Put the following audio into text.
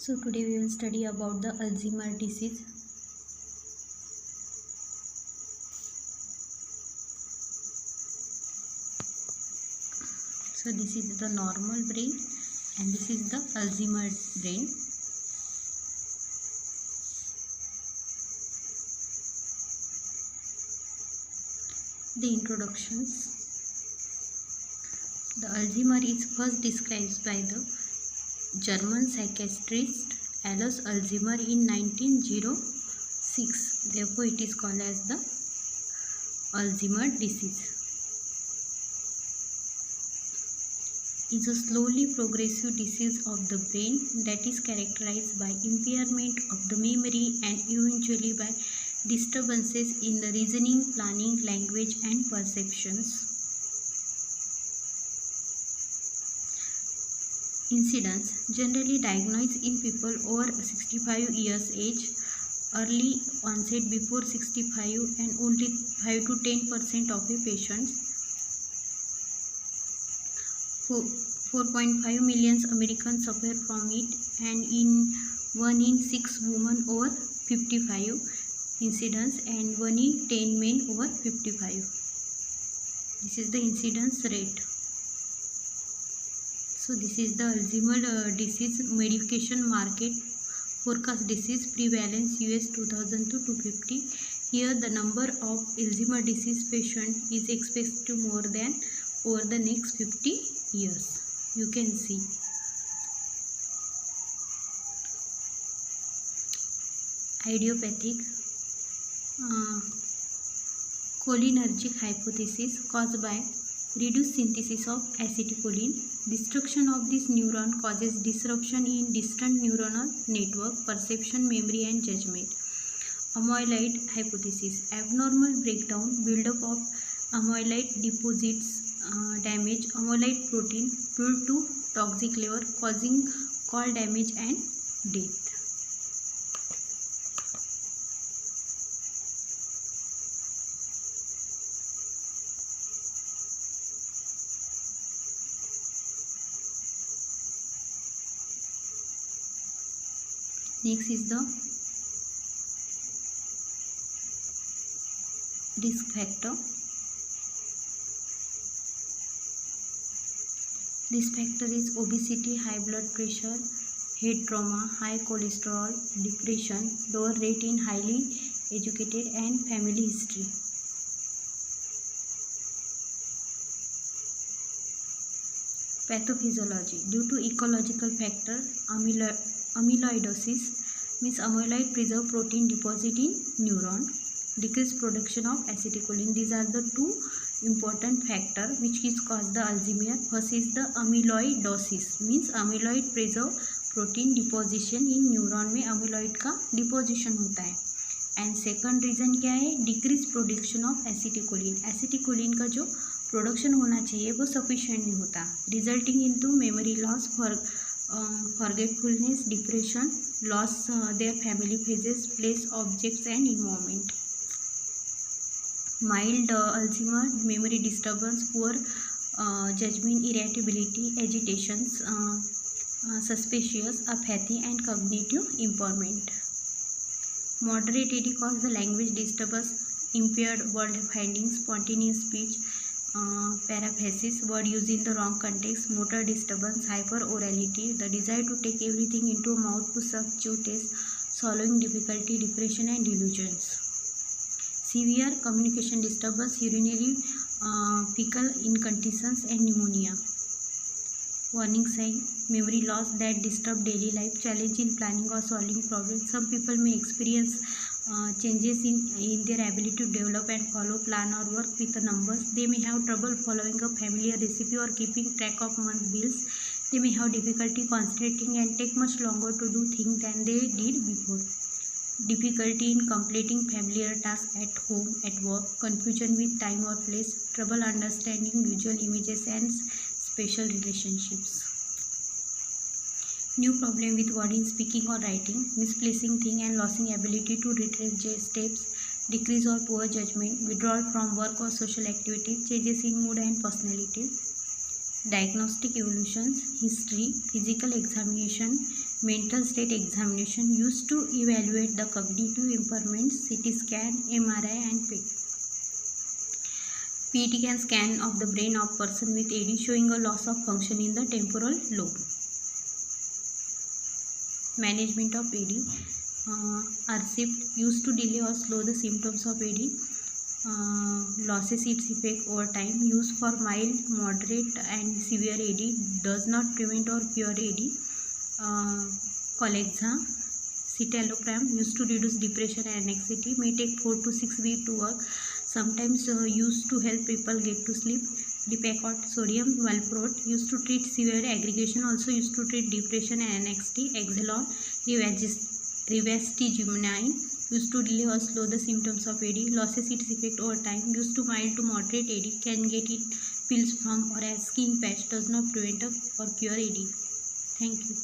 So today we will study about the Alzheimer's disease. So this is the normal brain and this is the Alzheimer's brain. The introductions. The Alzheimer's is first described by the German psychiatrist Alois Alzheimer in 1906. Therefore, it is called as the Alzheimer's disease. Is a slowly progressive disease of the brain that is characterized by impairment of the memory and eventually by disturbances in the reasoning, planning, language, and perceptions. Incidence generally diagnosed in people over 65 years age, early onset before 65 and only 5 to 10% of a patients. 4.5 million Americans suffer from it, and in 1 in 6 women over 55 incidence and 1 in 10 men over 55. This is the incidence rate. So this is the Alzheimer's disease medication market forecast disease prevalence US 2000 to 250. Here the number of Alzheimer's disease patient is expected to more than over the next 50 years. You can see. Idiopathic cholinergic hypothesis caused by reduced synthesis of acetylcholine. Destruction of this neuron causes disruption in distant neuronal network, perception, memory, and judgment. Amyloid hypothesis. Abnormal breakdown, buildup of amyloid deposits, damage amyloid protein due to toxic level, causing caul damage and death. Next is the risk factor. Risk factor is obesity, high blood pressure, head trauma, high cholesterol, depression, lower rate in highly educated, and family history. Pathophysiology. Due to ecological factor, amyloidosis means amyloid preserve protein deposit in neuron, decreased production of acetylcholine. These are the two important factor which is cause the Alzheimer. First is the amyloidosis means amyloid preserve protein deposition in neuron में अमीलॉइड का deposition होता है. And second reason क्या है? Decrease production of acetylcholine. Acetylcholine का जो production होना चाहिए वो सफिशिएंट नहीं होता, resulting into memory loss, forgetfulness, depression, loss their family phases, place, objects, and environment. Mild Alzheimer's, memory disturbance, poor judgment, irritability, agitations, suspicious, apathy, and cognitive impairment. Moderate AD cause the language disturbance, impaired word finding, spontaneous speech, paraphasis, word used in the wrong context, motor disturbance, hyperorality, the desire to take everything into mouth, to suck, chew, taste, swallowing difficulty, depression, and delusions. Severe communication disturbance, urinary fecal incontinence, and pneumonia. Warning sign: memory loss that disturb daily life, challenge in planning or solving problems. Some people may experience changes in their ability to develop and follow plan or work with the numbers. They may have trouble following a familiar recipe or keeping track of month bills. They may have difficulty concentrating and take much longer to do things than they did before. Difficulty in completing familiar tasks at home, at work, confusion with time or place, trouble understanding visual images and special relationships. New problem with word in speaking or writing, misplacing thing and losing ability to retrace steps, decrease or poor judgment, withdrawal from work or social activities, changes in mood and personality. Diagnostic evolutions, history, physical examination, Mental state examination used to evaluate the cognitive impairments, CT scan, MRI and PET. PET can scan of the brain of person with AD showing a loss of function in the temporal lobe. Management of AD. RCEP used to delay or slow the symptoms of AD. Losses its effect over time. Used for mild, moderate and severe AD. Does not prevent or cure AD. Colexa, citalopram used to reduce depression and anxiety. May take 4 to 6 weeks to work. Sometimes used to help people get to sleep. Dipacot, sodium valproate used to treat severe aggregation, also used to treat depression and anxiety. Exelon, rivastigmine used to delay or slow the symptoms of AD. Losses its effect over time. Used to mild to moderate AD. Can get it pills from or as skin patch. Does not prevent or cure AD. Thank you.